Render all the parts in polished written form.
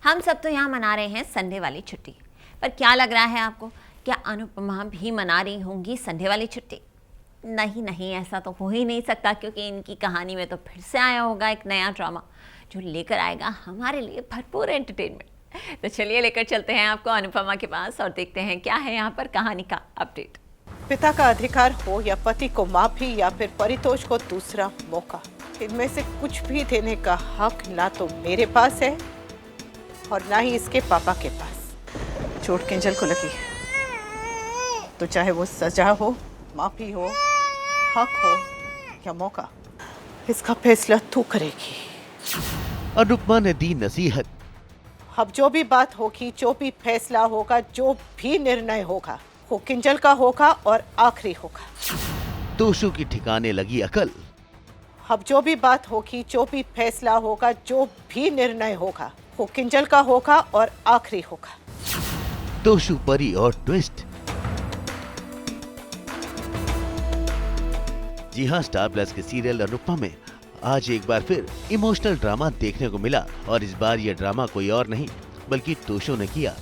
हम सब तो यहाँ मना रहे हैं संडे वाली छुट्टी, पर क्या लग रहा है आपको, क्या अनुपमा भी मना रही होंगी संडे वाली छुट्टी? नहीं नहीं, ऐसा तो हो ही नहीं सकता, क्योंकि इनकी कहानी में तो फिर से आया होगा एक नया ड्रामा जो लेकर आएगा हमारे लिए भरपूर एंटरटेनमेंट। तो चलिए लेकर चलते हैं आपको अनुपमा के पास और देखते हैं क्या है यहाँ पर कहानी का अपडेट। पिता का अधिकार हो या पति को माफी या फिर परितोष को दूसरा मौका, इनमें से कुछ भी देने का हक ना तो मेरे पास है और ना ही इसके पापा के पास। चोट किंजल को लगी तो चाहे वो सजा हो, माफी हो, हक हो या मौका, इसका फैसला तू करेगी। अनुपमा ने दी नसीहत। अब जो भी बात होगी, जो भी फैसला होगा, जो भी निर्णय होगा, वो किंजल का होगा और आखिरी होगा। तोशु की ठिकाने लगी अकल। अब जो भी बात होगी, जो भी फैसला होगा, जो भी निर्णय होगा, वो किंजल का होगा और आखिरी होगा। तोशु परी और ट्विस्ट। जी हाँ, स्टार प्लस के सीरियल अनुपमा में आज एक बार फिर इमोशनल ड्रामा देखने को मिला और इस बार ये ड्रामा कोई और नहीं बल्कि तोशु ने किया।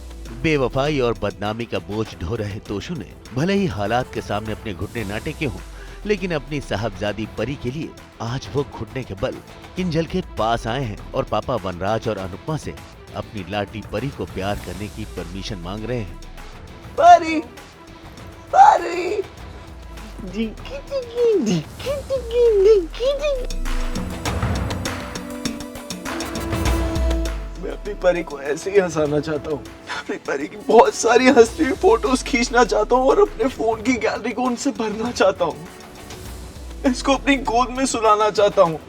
बेवफाई और बदनामी का बोझ ढो रहे तोशु ने भले ही हालात के सामने अपने घुटने ना टेके हों, लेकिन अपनी साहबजादी परी के लिए आज वो घुटने के बल किंजल के पास आए हैं और पापा वनराज और अनुपमा से अपनी लाडली परी को प्यार करने की परमिशन मांग रहे हैं। परी, परी, मैं अपनी परी को ऐसे ही हंसाना चाहता हूँ। अपनी परी की बहुत सारी हंसती हुई फोटोज खींचना चाहता हूँ और अपने फोन की गैलरी को उनसे भरना चाहता हूँ। इसको अपनी गोद में सुलाना चाहता हूँ।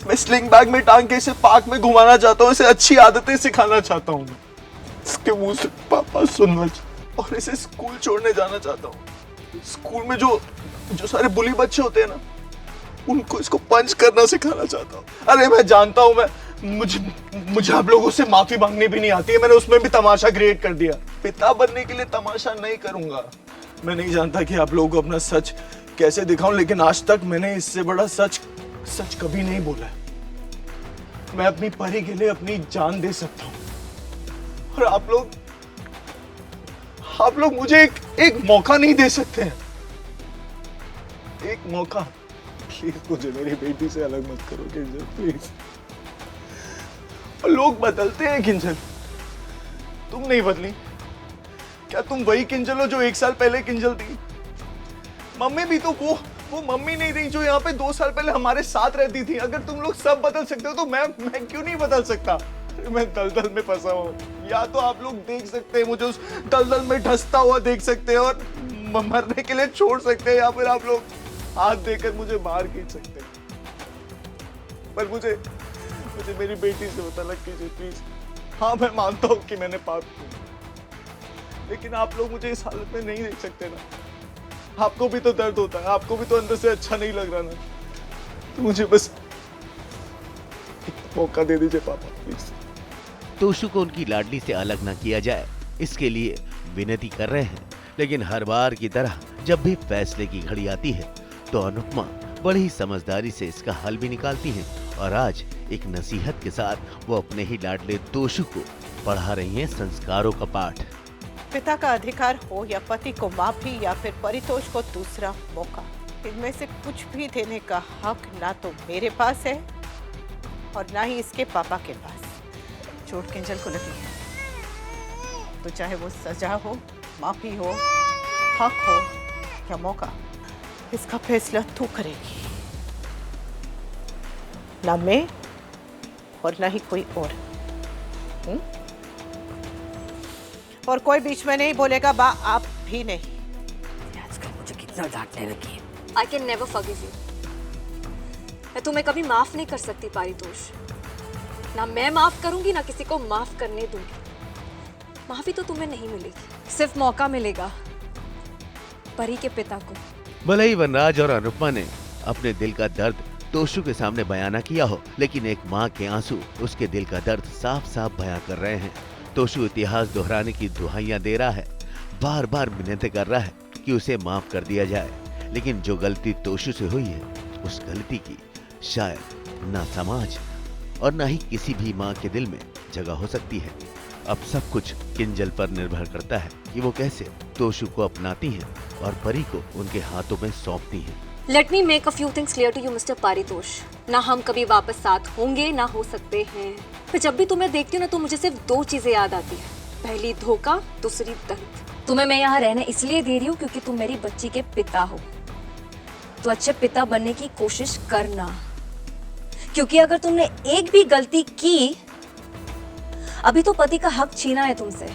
मैं स्लिंग बैग में टांग के इसे पार्क में घुमाना चाहता हूँ। इसे अच्छी आदतें सिखाना चाहता हूँ। इसके मुंह से पापा सुनना और इसे स्कूल छोड़ने जाना चाहता हूँ। स्कूल में जो सारे बुली बच्चे होते हैं ना, उनको इसको पंच करना सिखाना चाहता हूँ। अरे मैं जानता हूँ, मुझे आप लोगों से माफी मांगनी भी नहीं आती है। मैंने उसमें भी तमाशा क्रिएट कर दिया। पिता बनने के लिए तमाशा नहीं करूंगा। मैं नहीं जानता कि आप लोगों को अपना सच कैसे दिखाऊं, लेकिन आज तक मैंने इससे बड़ा सच कभी नहीं बोला है। मैं अपनी परी के लिए अपनी जान दे सकता हूं और आप लोग मुझे एक मौका नहीं दे सकते हैं। एक मौका। प्लीज मुझे मेरी बेटी से अलग मत करो किंजल, प्लीज। और लोग बदलते हैं किंजल, तुम नहीं बदली। क्या तुम वही किंजल हो जो 1 साल पहले किंजल थी? मम्मी भी तो वो मम्मी नहीं रही जो यहाँ पे 2 साल पहले हमारे साथ रहती थी। अगर तुम लोग सब बदल सकते हो तो मैं क्यों नहीं बदल सकता? मैं दलदल में फंसा हूँ। या तो आप लोग देख सकते हैं मुझे उस दलदल में धंसता हुआ देख सकते हैं और मरने के लिए छोड़ सकते हैं, या फिर आप लोग हाथ देकर मुझे बाहर खींच सकते हैं। पर मुझे मेरी बेटी से पता लग कीजिए प्लीज। हाँ, मैं मानता हूँ कि मैंने पाप किया, लेकिन आप लोग मुझे इस हालत में नहीं देख सकते ना। आपको भी तो दर्द होता है, आपको भी तो अंदर से अच्छा नहीं लग रहा ना। तो मुझे बस एक मौका दे दीजिए पापा, प्लीज। तोशु को उनकी लाडली से अलग न किया जाए, इसके लिए विनती कर रहे हैं। लेकिन हर बार की तरह जब भी फैसले की घड़ी आती है तो अनुपमा बड़ी ही समझदारी से इसका हल भी निकालती हैं और आज एक नसीहत के साथ वो अपने ही लाडले तोशु को पढ़ा रही हैं संस्कारों का पाठ। पिता का अधिकार हो या पति को माफी या फिर परितोष को दूसरा मौका, इनमें से कुछ भी देने का हक ना तो मेरे पास है और ना ही इसके पापा के पास। चोट किंजल को लगी तो चाहे वो सजा हो, माफी हो, हक हो या मौका, इसका फैसला तू करेगी, ना मैं और ना ही कोई और। और कोई बीच में नहीं बोलेगा, बा आप भी नहीं। आजकल मुझे कितना डांटने लगी है। I can never forgive you. मैं तुम्हें कभी माफ नहीं कर सकती पारितोष। ना मैं माफ करूंगी ना किसी को माफ करने दूंगी। माफी तो तुम्हें नहीं मिलेगी, सिर्फ मौका मिलेगा परी के पिता को। भले ही वनराज और अनुपमा ने अपने दिल का दर्द तोशु के सामने बयां न किया हो, लेकिन एक माँ के आंसू उसके दिल का दर्द साफ साफ बयां कर रहे हैं। तोशु इतिहास दोहराने की दुहाइयां दे रहा है, बार बार मिन्नतें कर रहा है कि उसे माफ कर दिया जाए, लेकिन जो गलती तोशु से हुई है उस गलती की शायद ना समाज और ना ही किसी भी माँ के दिल में जगह हो सकती है। अब सब कुछ किंजल पर निर्भर करता है कि वो कैसे तोशु को अपनाती हैं और परी को उनके हाथों में सौंपती हैं। Let me make a few things clear to you mister Paritosh. ना हम कभी वापस साथ होंगे ना हो सकते हैं। मैं जब भी तुम्हें देखती हूँ ना तो मुझे सिर्फ 2 चीजें याद आती है, पहली धोखा, दूसरी दर्द। तुम्हें मैं यहाँ रहने इसलिए दे रही हूँ क्योंकि तुम मेरी बच्ची के पिता हो, तो अच्छे पिता बनने की कोशिश करना, क्योंकि अगर तुमने एक भी गलती की, अभी तो पति का हक छीना है तुमसे,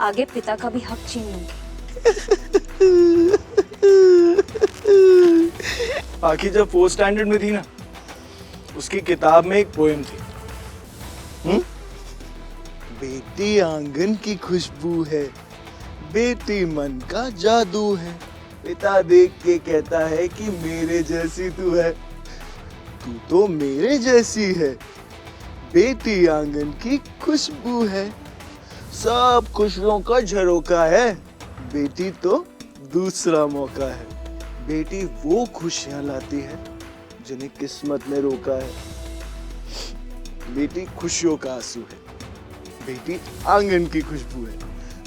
आगे पिता का भी हक छीन लूंगी। बाकी जब 4th स्टैंडर्ड में थी ना, उसकी किताब में एक पोएम थी। बेटी आंगन की खुशबू है, बेटी मन का जादू है, पिता देख के कहता है कि मेरे जैसी तू है, तू तो मेरे जैसी है, बेटी आंगन की खुशबू है, सब खुशियों का झरोका है, बेटी तो दूसरा मौका है, बेटी वो खुशियां लाती है जिन्हें किस्मत ने रोका है, बेटी खुशियों का आंसू है, बेटी आंगन की खुशबू है।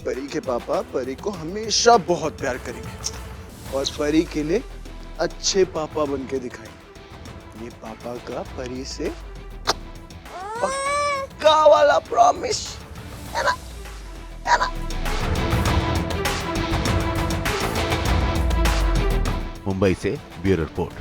परी के पापा परी को हमेशा बहुत प्यार करेंगे और परी के लिए अच्छे पापा बन के दिखाएंगे। ये पापा का परी से पक्का वाला प्रॉमिस है ना, है ना। मुंबई से ब्यूरो रिपोर्ट।